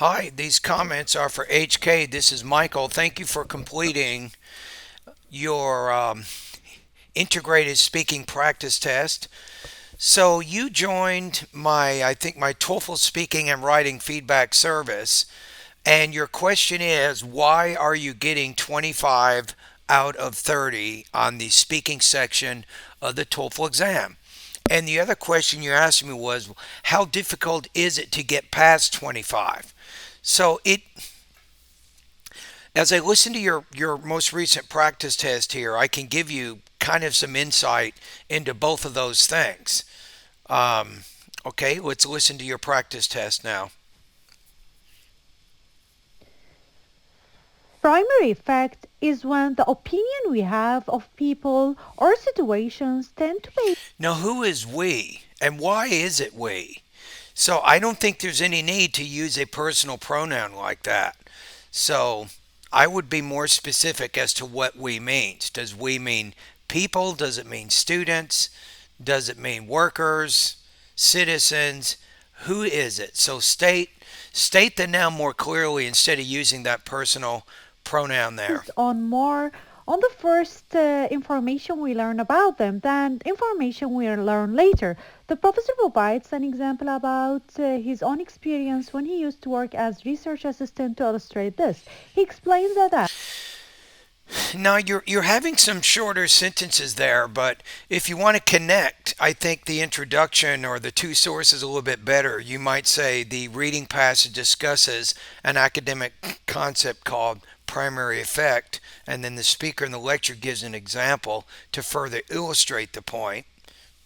Hi, these comments are for HK. This is Michael. Thank you for completing your integrated speaking practice test. So you joined I think my TOEFL speaking and writing feedback service, and your question is, why are you getting 25 out of 30 on the speaking section of the TOEFL exam? And the other question you asked me was, how difficult is it to get past 25? So as I listen to your most recent practice test here, I can give you kind of some insight into both of those things. Um, okay, let's listen to your practice test now. Primary effect is when the opinion we have of people or situations tend to be Now, who is we and why is it we? So, I don't think there's any need to use a personal pronoun like that. So, I would be more specific as to what we means. Does we mean people? Does it mean students? Does it mean workers, citizens? Who is it? So state the noun more clearly instead of using that personal pronoun there. based on more on the first information we learn about them than information we learn later. The professor provides an example about his own experience when he used to work as research assistant to illustrate this. He explains that Now you're having some shorter sentences there, but if you want to connect, I think the introduction or the two sources a little bit better. You might say the reading passage discusses an academic concept called primary effect, and then the speaker in the lecture gives an example to further illustrate the point,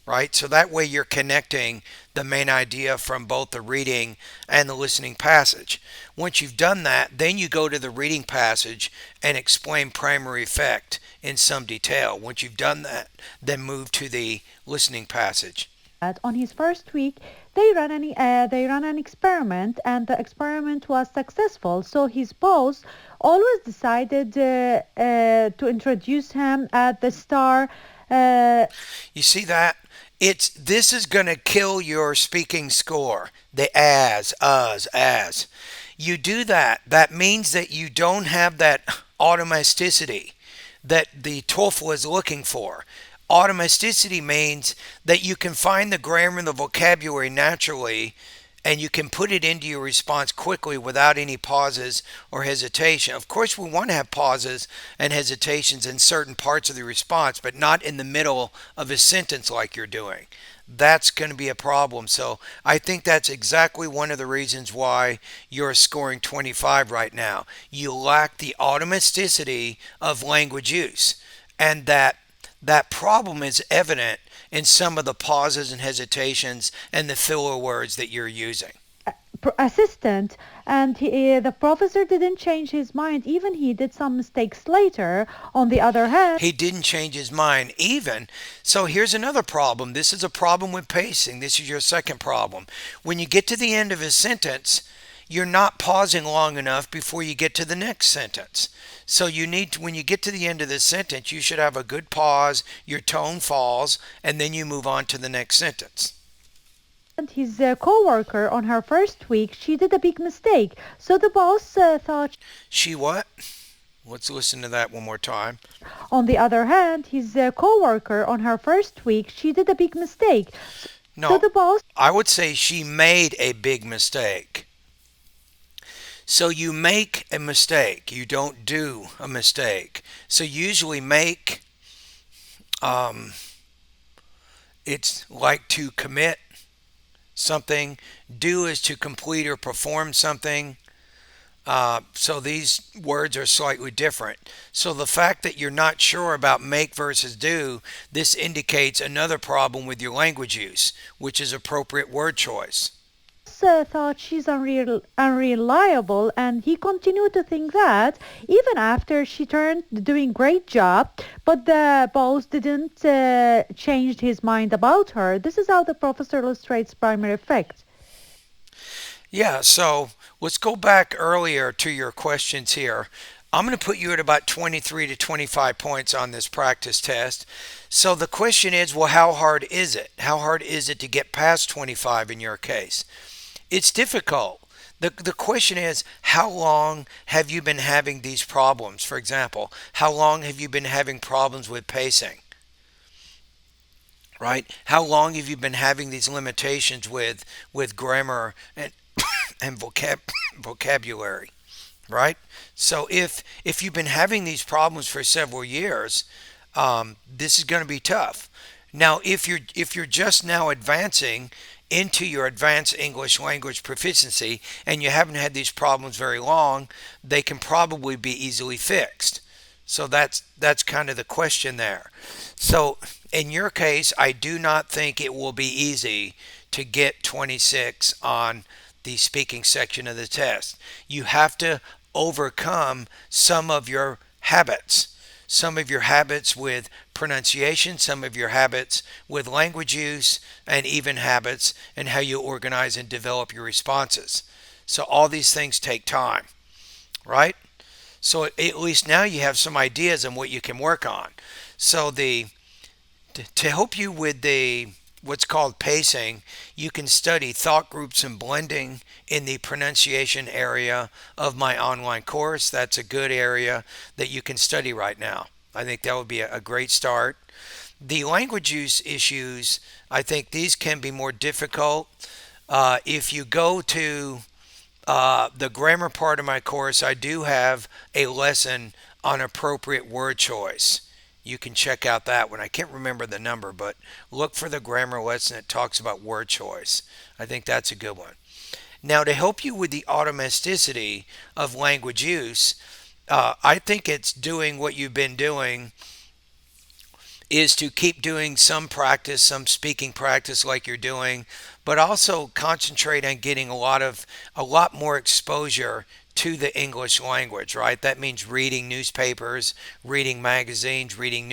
right? So that way you're connecting the main idea from both the reading and the listening passage. Once you've done that, then you go to the reading passage and explain primary effect in some detail. Once you've done that, then move to the listening passage. on his first week they ran an experiment and the experiment was successful, so his boss always decided to introduce him at the star. uh, You see that? This is going to kill your speaking score. The as, us, as. You do that. That means that you don't have that automaticity that the TOEFL is looking for. Automaticity means that you can find the grammar and the vocabulary naturally and you can put it into your response quickly without any pauses or hesitation. Of course, we want to have pauses and hesitations in certain parts of the response, but not in the middle of a sentence like you're doing. That's going to be a problem. So I think that's exactly one of the reasons why you're scoring 25 right now. You lack the automaticity of language use, and that problem is evident in some of the pauses and hesitations and the filler words that you're using. Assistant, and the professor didn't change his mind, even he did some mistakes later. On the other hand, He didn't change his mind even. So here's another problem. This is a problem with pacing. This is your second problem. When you get to the end of a sentence, you're not pausing long enough before you get to the next sentence. So when you get to the end of the sentence, you should have a good pause, your tone falls, and then you move on to the next sentence. his co-worker on her first week, she did a big mistake, so the boss thought. She what? Let's listen to that one more time. On the other hand, his co-worker on her first week, she did a big mistake, so No, the boss. I would say she made a big mistake. So you make a mistake. You don't do a mistake. So usually make, um, it's like to commit something. Do is to complete or perform something. So these words are slightly different. So the fact that you're not sure about make versus do, this indicates another problem with your language use, which is appropriate word choice. Thought she's unreliable, and he continued to think that even after she turned doing great job, but the boss didn't change his mind about her. This is how the professor illustrates primary effect. Yeah, so let's go back earlier to your questions here. I'm going to put you at about 23 to 25 points on this practice test. So the question is, well, how hard is it? How hard is it to get past 25 in your case? It's difficult. The question is, how long have you been having these problems? For example, how long have you been having problems with pacing? Right? How long have you been having these limitations with grammar and vocabulary? Right? So if you've been having these problems for several years, this is going to be tough. Now, if you're just now advancing into your advanced English language proficiency and you haven't had these problems very long, they can probably be easily fixed. So that's kind of the question there. So in your case, I do not think it will be easy to get 26 on the speaking section of the test. You have to overcome some of your habits with pronunciation, some of your habits with language use, and even habits in how you organize and develop your responses. So all these things take time, right? So at least now you have some ideas on what you can work on. So the to help you with the what's called pacing, you can study thought groups and blending in the pronunciation area of my online course. That's a good area that you can study right now. I think that would be a great start. The language use issues, I think these can be more difficult. If you go to the grammar part of my course, I do have a lesson on appropriate word choice. You can check out that one. I can't remember the number, but look for the grammar lesson that talks about word choice. I think that's a good one. Now, to help you with the automaticity of language use, I think it's doing what you've been doing is to keep doing some practice, some speaking practice like you're doing, but also concentrate on getting a lot more exposure to the English language, right? That means reading newspapers, reading magazines, reading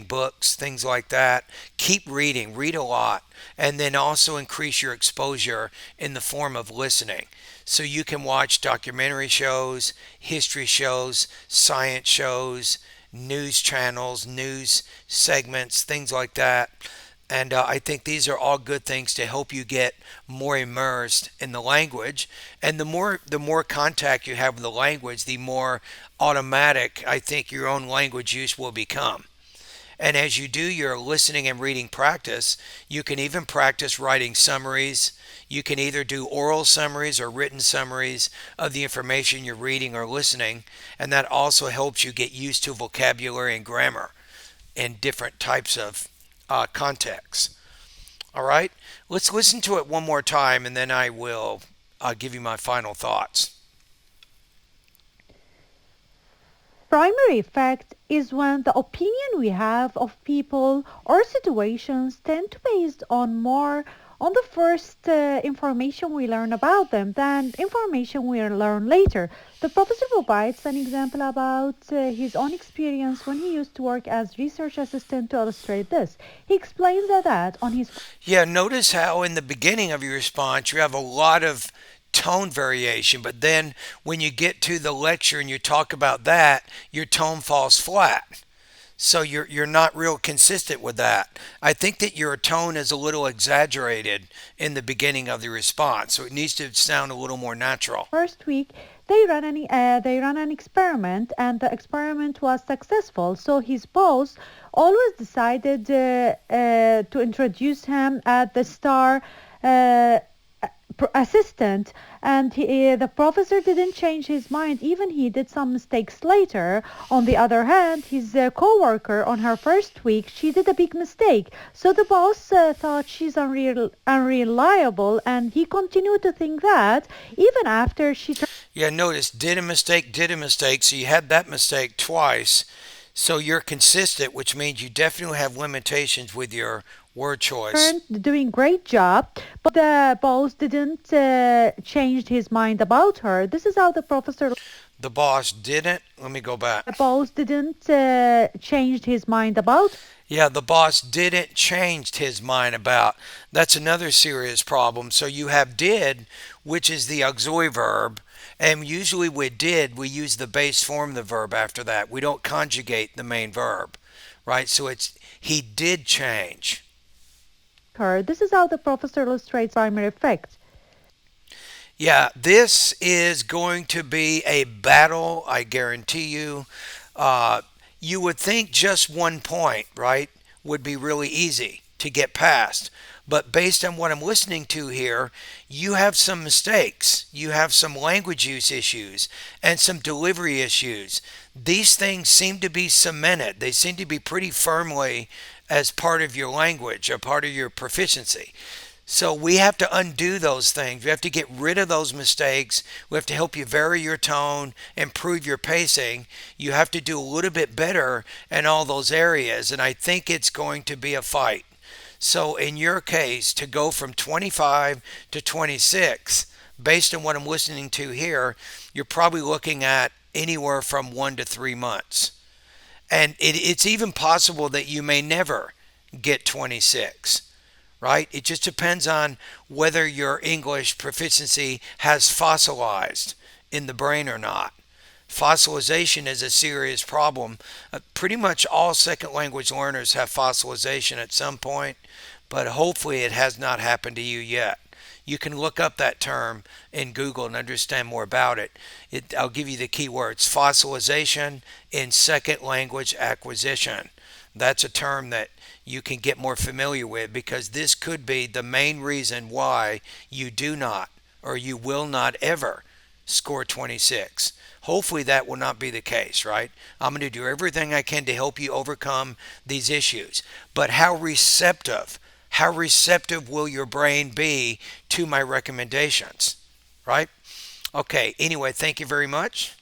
books, things like that. Keep reading, read a lot, and then also increase your exposure in the form of listening. So you can watch documentary shows, history shows, science shows, news channels, news segments, things like that. And I think these are all good things to help you get more immersed in the language. And the more contact you have with the language, the more automatic I think your own language use will become. And as you do your listening and reading practice, you can even practice writing summaries. You can either do oral summaries or written summaries of the information you're reading or listening, and that also helps you get used to vocabulary and grammar in different types of contexts. All right, let's listen to it one more time, and then I will give you my final thoughts. Primary effect is when the opinion we have of people or situations tend to based on more on the first information we learn about them than information we learn later. The professor provides an example about his own experience when he used to work as research assistant to illustrate this. He explains that on his Yeah, notice how in the beginning of your response you have a lot of tone variation, but then when you get to the lecture and you talk about that, your tone falls flat. So you're not real consistent with that. I think that your tone is a little exaggerated in the beginning of the response, so it needs to sound a little more natural. first week they ran an experiment and the experiment was successful, so his boss always decided to introduce him as the star uh, assistant, and the professor didn't change his mind even he did some mistakes later. On the other hand, his co-worker on her first week, she did a big mistake, so the boss thought she's unreliable, and he continued to think that even after she Yeah, notice did a mistake, so you had that mistake twice. So you're consistent, which means you definitely have limitations with your word choice. turned doing great job, but the boss didn't change his mind about her. This is how the professor The boss didn't. Let me go back. the boss didn't change his mind about. Yeah, the boss didn't change his mind about. That's another serious problem. So you have did, which is the auxiliary verb, and usually with did we use the base form of the verb after that. We don't conjugate the main verb, right? So it's he did change. Her. This is how the professor illustrates primary effect. Yeah, this is going to be a battle, I guarantee you. Uh, you would think just 1 point, right, would be really easy to get past. But based on what I'm listening to here, you have some mistakes. You have some language use issues and some delivery issues. These things seem to be cemented, they seem to be pretty firmly as part of your language, a part of your proficiency. So we have to undo those things. We have to get rid of those mistakes. We have to help you vary your tone, improve your pacing. You have to do a little bit better in all those areas. And I think it's going to be a fight. So in your case, to go from 25 to 26, based on what I'm listening to here, you're probably looking at anywhere from 1 to 3 months. And it's even possible that you may never get 26, right? It just depends on whether your English proficiency has fossilized in the brain or not. Fossilization is a serious problem. Pretty much all second language learners have fossilization at some point, but hopefully it has not happened to you yet. You can look up that term in Google and understand more about it. I'll give you the key words: fossilization in second language acquisition. That's a term that you can get more familiar with because this could be the main reason why you do not or you will not ever score 26. Hopefully that will not be the case, right? I'm going to do everything I can to help you overcome these issues. But how receptive will your brain be to my recommendations, right? Okay, anyway, thank you very much.